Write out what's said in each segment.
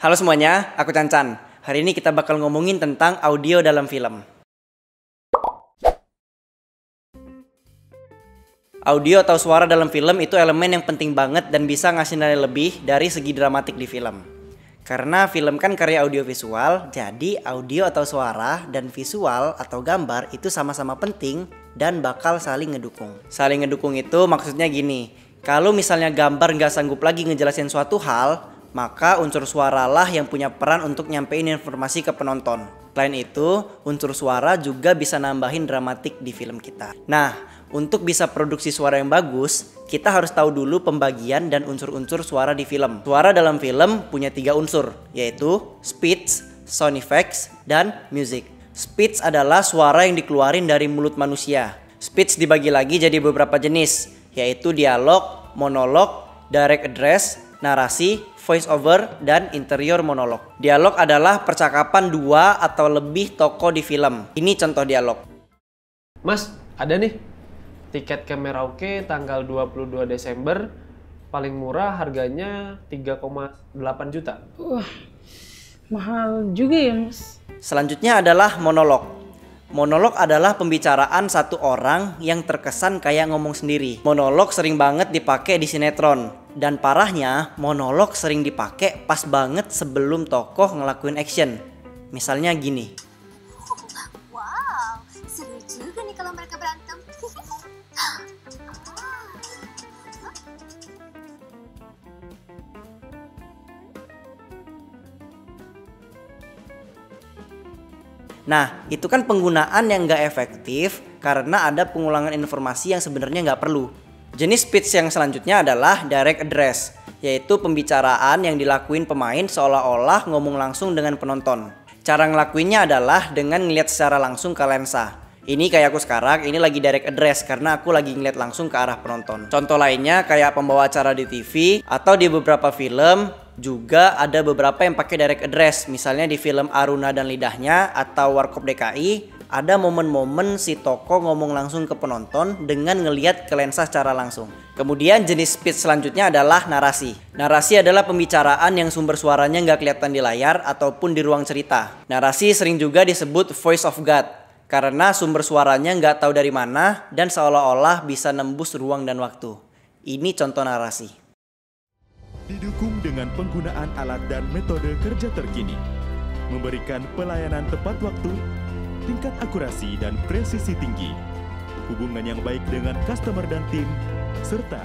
Halo semuanya, aku Cancan. Hari ini kita bakal ngomongin tentang audio dalam film. Audio atau suara dalam film itu elemen yang penting banget dan bisa ngasih nilai lebih dari segi dramatik di film. Karena film kan karya audiovisual, jadi audio atau suara dan visual atau gambar itu sama-sama penting dan bakal saling ngedukung. Saling ngedukung itu maksudnya gini, kalau misalnya gambar nggak sanggup lagi ngejelasin suatu hal, maka unsur suaralah yang punya peran untuk nyampein informasi ke penonton. Selain itu, unsur suara juga bisa nambahin dramatik di film kita. Nah, untuk bisa produksi suara yang bagus, kita harus tahu dulu pembagian dan unsur-unsur suara di film. Suara dalam film punya 3 unsur, yaitu speech, sound effects, dan music. Speech adalah suara yang dikeluarin dari mulut manusia. Speech dibagi lagi jadi beberapa jenis, yaitu dialog, monolog, direct address, narasi, voice over, dan interior monolog. Dialog adalah percakapan 2 atau lebih tokoh di film. Ini contoh dialog. Mas, ada nih tiket ke Merauke tanggal 22 Desember. Paling murah harganya 3,8 juta. Wah, mahal juga ya mas. Selanjutnya adalah monolog. Monolog adalah pembicaraan satu orang yang terkesan kayak ngomong sendiri. Monolog sering banget dipakai di sinetron. Dan parahnya, monolog sering dipakai pas banget sebelum tokoh ngelakuin action. Misalnya gini. Wow, seru juga nih kalau mereka berantem. Nah, itu kan penggunaan yang nggak efektif karena ada pengulangan informasi yang sebenarnya nggak perlu. Jenis speech yang selanjutnya adalah direct address, yaitu pembicaraan yang dilakuin pemain seolah-olah ngomong langsung dengan penonton. Cara ngelakuinnya adalah dengan ngeliat secara langsung ke lensa. Ini kayak aku sekarang, ini lagi direct address karena aku lagi ngeliat langsung ke arah penonton. Contoh lainnya kayak pembawa acara di TV atau di beberapa film juga ada beberapa yang pakai direct address. Misalnya di film Aruna dan Lidahnya atau Warkop DKI, ada momen-momen si tokoh ngomong langsung ke penonton dengan ngeliat ke lensa secara langsung. Kemudian jenis speech selanjutnya adalah narasi. Narasi adalah pembicaraan yang sumber suaranya nggak kelihatan di layar ataupun di ruang cerita. Narasi sering juga disebut voice of God karena sumber suaranya nggak tahu dari mana dan seolah-olah bisa nembus ruang dan waktu. Ini contoh narasi. Didukung dengan penggunaan alat dan metode kerja terkini, memberikan pelayanan tepat waktu, tingkat akurasi dan presisi tinggi, hubungan yang baik dengan customer dan tim, serta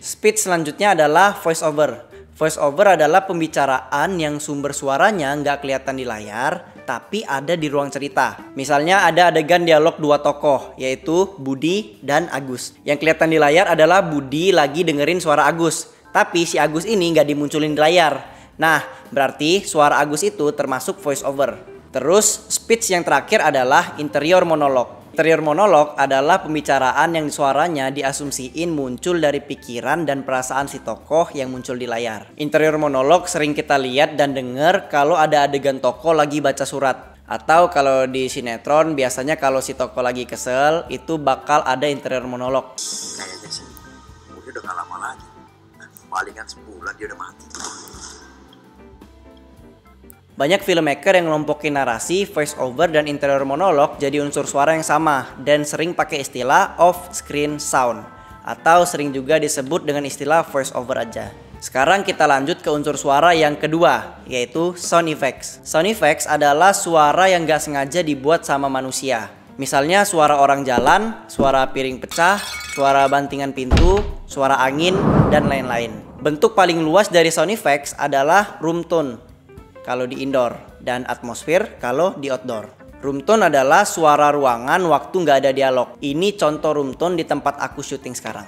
Speech selanjutnya adalah voice over. Voice over adalah pembicaraan yang sumber suaranya nggak kelihatan di layar, tapi ada di ruang cerita. Misalnya ada adegan dialog 2 tokoh, yaitu Budi dan Agus. Yang kelihatan di layar adalah Budi lagi dengerin suara Agus, tapi si Agus ini nggak dimunculin di layar. Nah, berarti suara Agus itu termasuk voice over. Terus speech yang terakhir adalah interior monolog. Interior monolog adalah pembicaraan yang suaranya diasumsiin muncul dari pikiran dan perasaan si tokoh yang muncul di layar. Interior monolog sering kita lihat dan denger kalau ada adegan tokoh lagi baca surat. Atau kalau di sinetron biasanya kalau si tokoh lagi kesel itu bakal ada interior monolog. Kayaknya sih udah gak lama lagi. Palingan sebulan dia udah mati. Banyak filmmaker yang ngelompokin narasi, voice over, dan interior monolog jadi unsur suara yang sama dan sering pakai istilah off-screen sound atau sering juga disebut dengan istilah voice over aja. Sekarang kita lanjut ke unsur suara yang kedua, yaitu sound effects. Sound effects adalah suara yang gak sengaja dibuat sama manusia. Misalnya suara orang jalan, suara piring pecah, suara bantingan pintu, suara angin, dan lain-lain. Bentuk paling luas dari sound effects adalah room tone kalau di indoor dan atmosfer kalau di outdoor. Room tone adalah suara ruangan waktu nggak ada dialog. Ini contoh room tone di tempat aku syuting sekarang.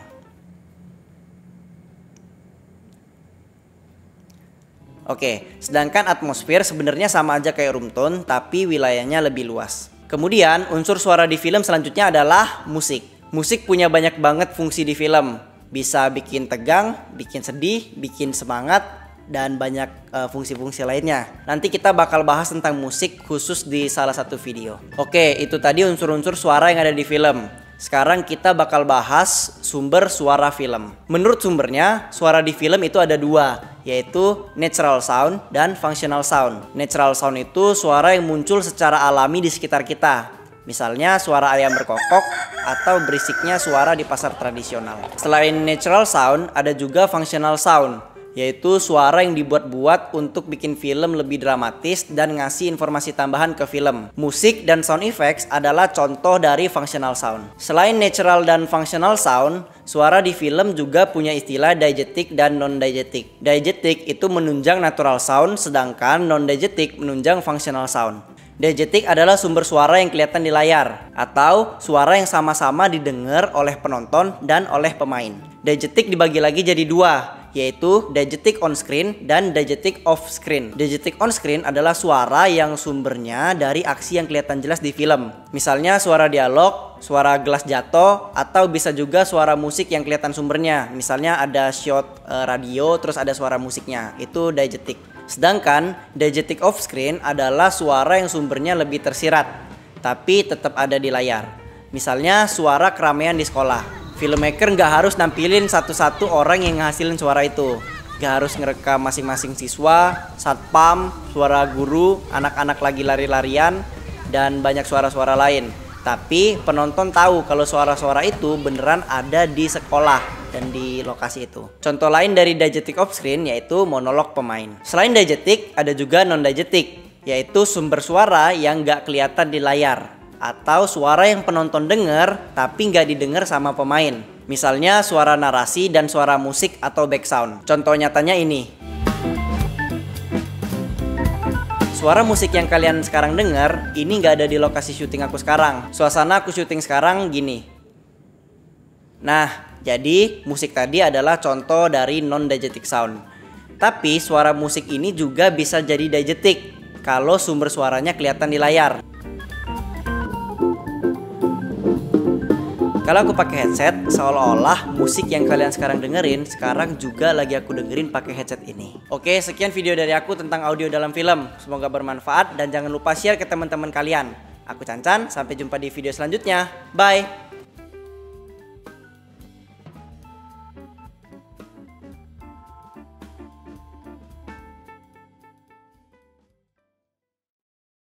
Oke, sedangkan atmosfer sebenarnya sama aja kayak room tone tapi wilayahnya lebih luas. Kemudian unsur suara di film selanjutnya adalah musik. Musik punya banyak banget fungsi di film. Bisa bikin tegang, bikin sedih, bikin semangat, dan banyak fungsi-fungsi lainnya. Nanti kita bakal bahas tentang musik khusus di salah satu video. Oke, itu tadi unsur-unsur suara yang ada di film. Sekarang kita bakal bahas sumber suara film. Menurut sumbernya, suara di film itu ada dua, yaitu natural sound dan functional sound. Natural sound itu suara yang muncul secara alami di sekitar kita. Misalnya suara ayam berkokok atau berisiknya suara di pasar tradisional. Selain natural sound, ada juga functional sound, yaitu suara yang dibuat-buat untuk bikin film lebih dramatis dan ngasih informasi tambahan ke film. Musik dan sound effects adalah contoh dari functional sound. Selain natural dan functional sound, suara di film juga punya istilah diegetic dan non-diegetic. Diegetic itu menunjang natural sound, sedangkan non-diegetic menunjang functional sound. Diegetic adalah sumber suara yang kelihatan di layar, atau suara yang sama-sama didengar oleh penonton dan oleh pemain. Diegetic dibagi lagi jadi dua, yaitu diegetic on screen dan diegetic off screen. Diegetic on screen adalah suara yang sumbernya dari aksi yang kelihatan jelas di film. Misalnya suara dialog, suara gelas jatuh, atau bisa juga suara musik yang kelihatan sumbernya. Misalnya ada shot radio terus ada suara musiknya. Itu diegetic. Sedangkan diegetic off screen adalah suara yang sumbernya lebih tersirat, tapi tetap ada di layar. Misalnya suara keramaian di sekolah. Filmmaker nggak harus nampilin satu-satu orang yang ngasilin suara itu. Nggak harus ngerekam masing-masing siswa, satpam, suara guru, anak-anak lagi lari-larian, dan banyak suara-suara lain. Tapi penonton tahu kalau suara-suara itu beneran ada di sekolah dan di lokasi itu. Contoh lain dari diegetic off screen yaitu monolog pemain. Selain diegetic, ada juga non-diegetic, yaitu sumber suara yang nggak kelihatan di layar, atau suara yang penonton dengar tapi nggak didengar sama pemain. Misalnya suara narasi dan suara musik atau background. Contoh nyatanya ini. Suara musik yang kalian sekarang dengar ini nggak ada di lokasi syuting aku sekarang. Suasana aku syuting sekarang gini. Nah, jadi musik tadi adalah contoh dari non-diegetic sound. Tapi suara musik ini juga bisa jadi diegetic kalau sumber suaranya kelihatan di layar. Kalau aku pakai headset, seolah-olah musik yang kalian sekarang dengerin sekarang juga lagi aku dengerin pakai headset ini. Oke, sekian video dari aku tentang audio dalam film. Semoga bermanfaat dan jangan lupa share ke teman-teman kalian. Aku Cancan, sampai jumpa di video selanjutnya. Bye.